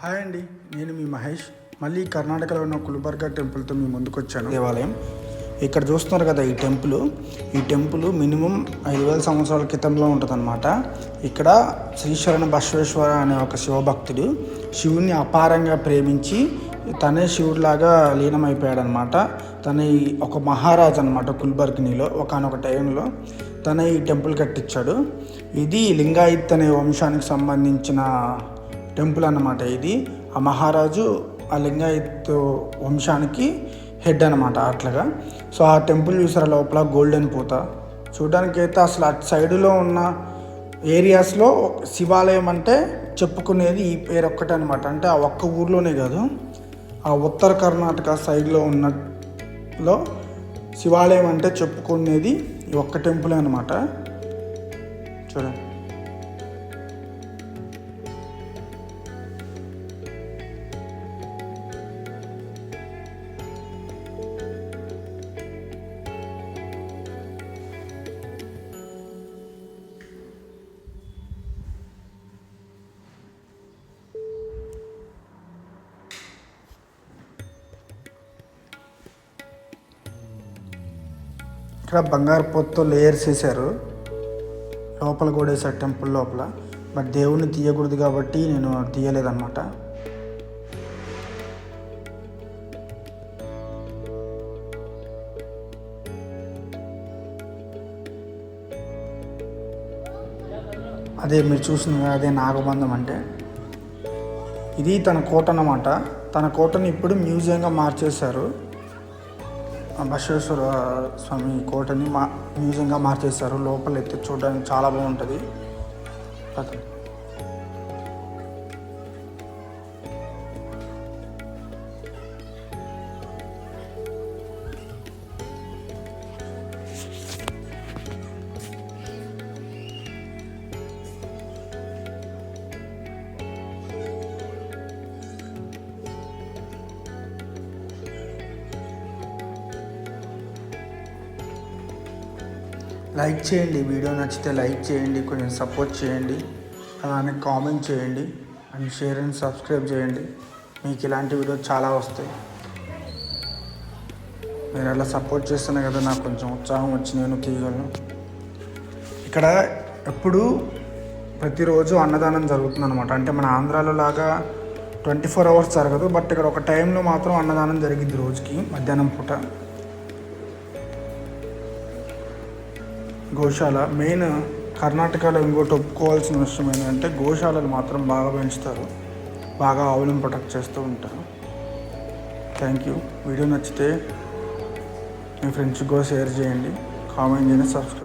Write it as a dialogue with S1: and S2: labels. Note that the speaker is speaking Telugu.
S1: హాయ్ అండి, నేను మీ మహేష్. మళ్ళీ కర్ణాటకలో ఉన్న గుల్బర్గా టెంపుల్తో మీ ముందుకు వచ్చాను. దేవాలయం ఇక్కడ చూస్తున్నారు కదా, ఈ టెంపుల్ మినిమం 5,000 సంవత్సరాల క్రితంలో ఉంటుందన్నమాట. ఇక్కడ శ్రీశరణ బసవేశ్వర అనే ఒక శివభక్తుడు శివుణ్ణి అపారంగా ప్రేమించి తనే శివుడిలాగా లీనమైపోయాడనమాట. తన ఒక మహారాజు అనమాట గుల్బర్గినిలో ఒకనొక టైంలో తన ఈ టెంపుల్ కట్టించాడు. ఇది లింగాయత్ అనే వంశానికి సంబంధించిన టెంపుల్ అన్నమాట. ఇది ఆ మహారాజు ఆ లింగాయత్ వంశానికి హెడ్ అనమాట అట్లాగా. సో ఆ టెంపుల్ చూసారా, లోపల గోల్డెన్ పూత చూడడానికి అయితే అసలు అటు సైడులో ఉన్న ఏరియాస్లో శివాలయం అంటే చెప్పుకునేది ఈ పేరు ఒక్కటే అనమాట. అంటే ఆ ఒక్క ఊర్లోనే కాదు, ఆ ఉత్తర కర్ణాటక సైడ్లో ఉన్నలో శివాలయం అంటే చెప్పుకునేది ఈ ఒక్క టెంపుల్ అనమాట. చూడండి, ఇక్కడ బంగారు పొత్తో లేయర్స్ వేశారు, లోపల కూడా వేసారు టెంపుల్ లోపల. బట్ దేవుణ్ణి తీయకూడదు కాబట్టి నేను తీయలేదన్నమాట. అదే మీరు చూసిన అదే నాగబంధం అంటే ఇది తన కోట అన్నమాట. తన కోటని ఇప్పుడు మ్యూజియంగా మార్చేశారు. బసవేశ్వర స్వామి కోటని మ్యూజియంగా మార్చేశారు. లోపల అయితే చూడడానికి చాలా బాగుంటుంది. లైక్ చేయండి, వీడియో నచ్చితే లైక్ చేయండి, కొంచెం సపోర్ట్ చేయండి, అలానే కామెంట్ చేయండి అండ్ షేర్ అండ్ సబ్స్క్రైబ్ చేయండి. మీకు ఇలాంటి వీడియోస్ చాలా వస్తాయి. మీరు అలా సపోర్ట్ చేస్తేనే కదా నాకు కొంచెం ఉత్సాహం వచ్చి నేను తీయగలను. ఇక్కడ ఎప్పుడు ప్రతిరోజు అన్నదానం జరుగుతుంది అనమాట. అంటే మన ఆంధ్రాలో లాగా 24 hours జరగదు, బట్ ఇక్కడ ఒక టైంలో మాత్రం అన్నదానం జరిగింది రోజుకి మధ్యాహ్నం పూట. గోశాల మెయిన్ కర్ణాటకలో ఇంకోటి ఒప్పుకోవాల్సిన విషయం ఏంటంటే గోశాలలు మాత్రం బాగా పెంచుతారు, బాగా ఆవులను ప్రొటెక్ట్ చేస్తూ ఉంటారు. Thank you. వీడియో నచ్చితే మీ ఫ్రెండ్స్కి కూడా షేర్ చేయండి, కామెంట్ చేయండి, సబ్స్క్రైబ్